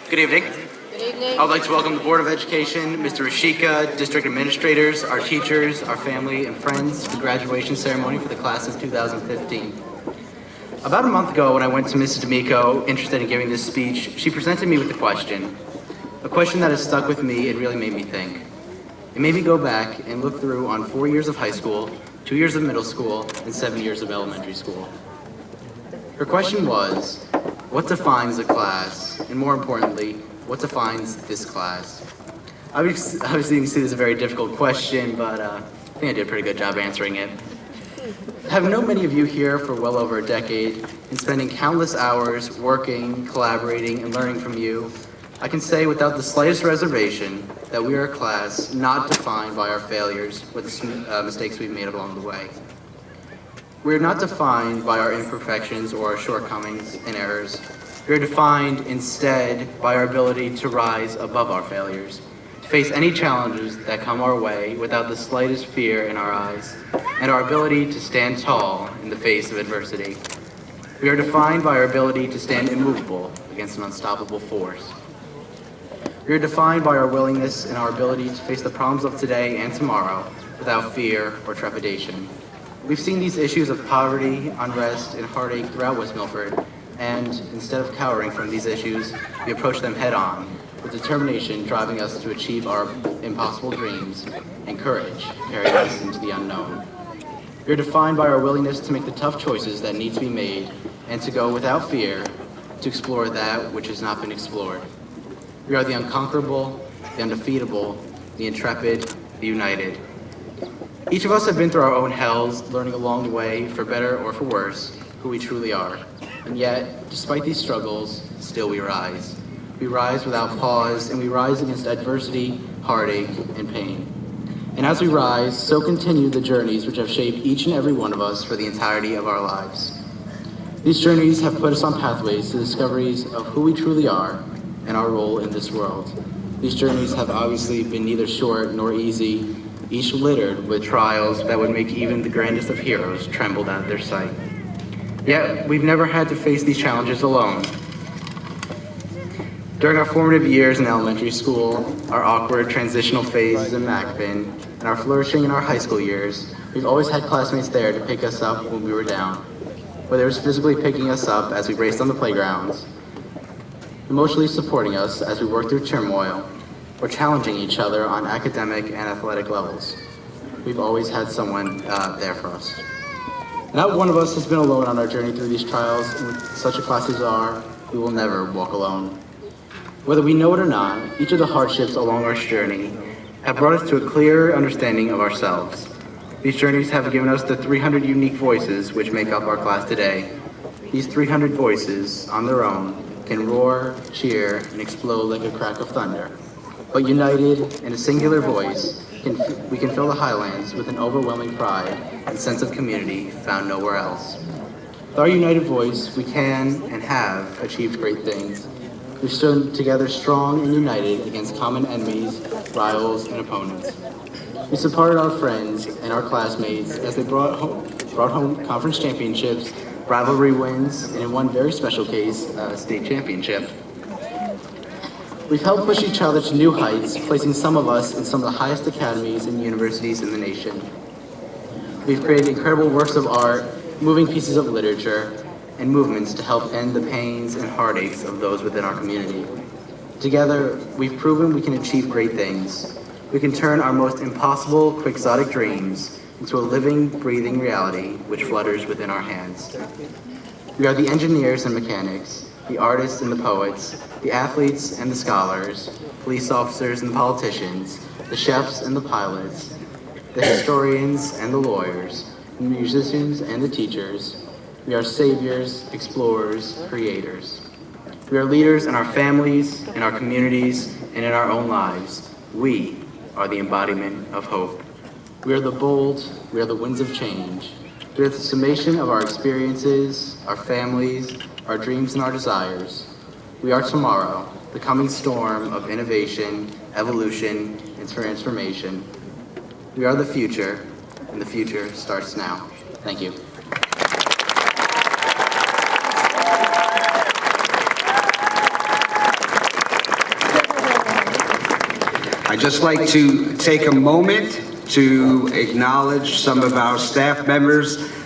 Good evening. Good evening. I would like to welcome the Board of Education, Mr. Rashika, district administrators, our teachers, our family, and friends to the graduation ceremony for the class of 2015. About a month ago, when I went to Mrs. D'Amico, interested in giving this speech, she presented me with a question that has stuck with me and really made me think. It made me go back and look through on 4 years of high school, 2 years of middle school, and 7 years of elementary school. Her question was, what defines a class? And more importantly, what defines this class? Obviously, you see this is a very difficult question, but I think I did a pretty good job answering it. Having known many of you here for well over a decade and spending countless hours working, collaborating, and learning from you, I can say without the slightest reservation that we are a class not defined by our failures or the mistakes we've made along the way. We are not defined by our imperfections or our shortcomings and errors. We are defined instead by our ability to rise above our failures, to face any challenges that come our way without the slightest fear in our eyes, and our ability to stand tall in the face of adversity. We are defined by our ability to stand immovable against an unstoppable force. We are defined by our willingness and our ability to face the problems of today and tomorrow without fear or trepidation. We've seen these issues of poverty, unrest, and heartache throughout West Milford, and instead of cowering from these issues, we approach them head-on, with determination driving us to achieve our impossible dreams, and courage carrying us into the unknown. We are defined by our willingness to make the tough choices that need to be made, and to go without fear to explore that which has not been explored. We are the unconquerable, the undefeatable, the intrepid, the united. Each of us have been through our own hells, learning along the way, for better or for worse, who we truly are. And yet, despite these struggles, still we rise. We rise without pause, and we rise against adversity, heartache, and pain. And as we rise, so continue the journeys which have shaped each and every one of us for the entirety of our lives. These journeys have put us on pathways to discoveries of who we truly are and our role in this world. These journeys have obviously been neither short nor easy, each littered with trials that would make even the grandest of heroes tremble at their sight. Yet, we've never had to face these challenges alone. During our formative years in elementary school, our awkward transitional phases in MACPIN, and our flourishing in our high school years, we've always had classmates there to pick us up when we were down. Whether it was physically picking us up as we raced on the playgrounds, emotionally supporting us as we worked through turmoil, or challenging each other on academic and athletic levels. We've always had someone there for us. Not one of us has been alone on our journey through these trials, and with such a class as ours, we will never walk alone. Whether we know it or not, each of the hardships along our journey have brought us to a clearer understanding of ourselves. These journeys have given us the 300 unique voices which make up our class today. These 300 voices, on their own, can roar, cheer, and explode like a crack of thunder. But united in a singular voice, we can fill the highlands with an overwhelming pride and sense of community found nowhere else. With our united voice, we can and have achieved great things. We've stood together strong and united against common enemies, rivals, and opponents. We supported our friends and our classmates as they brought home conference championships, rivalry wins, and in one very special case, a state championship. We've helped push each other to new heights, placing some of us in some of the highest academies and universities in the nation. We've created incredible works of art, moving pieces of literature, and movements to help end the pains and heartaches of those within our community. Together, we've proven we can achieve great things. We can turn our most impossible, quixotic dreams into a living, breathing reality which flutters within our hands. We are the engineers and mechanics, the artists and the poets, the athletes and the scholars, police officers and the politicians, the chefs and the pilots, the historians and the lawyers, the musicians and the teachers. We are saviors, explorers, creators. We are leaders in our families, in our communities, and in our own lives. We are the embodiment of hope. We are the bold, we are the winds of change. We are the summation of our experiences, our families, our dreams and our desires. We are tomorrow, the coming storm of innovation, evolution, and transformation. We are the future, and the future starts now. Thank you. I'd just like to take a moment to acknowledge some of our staff members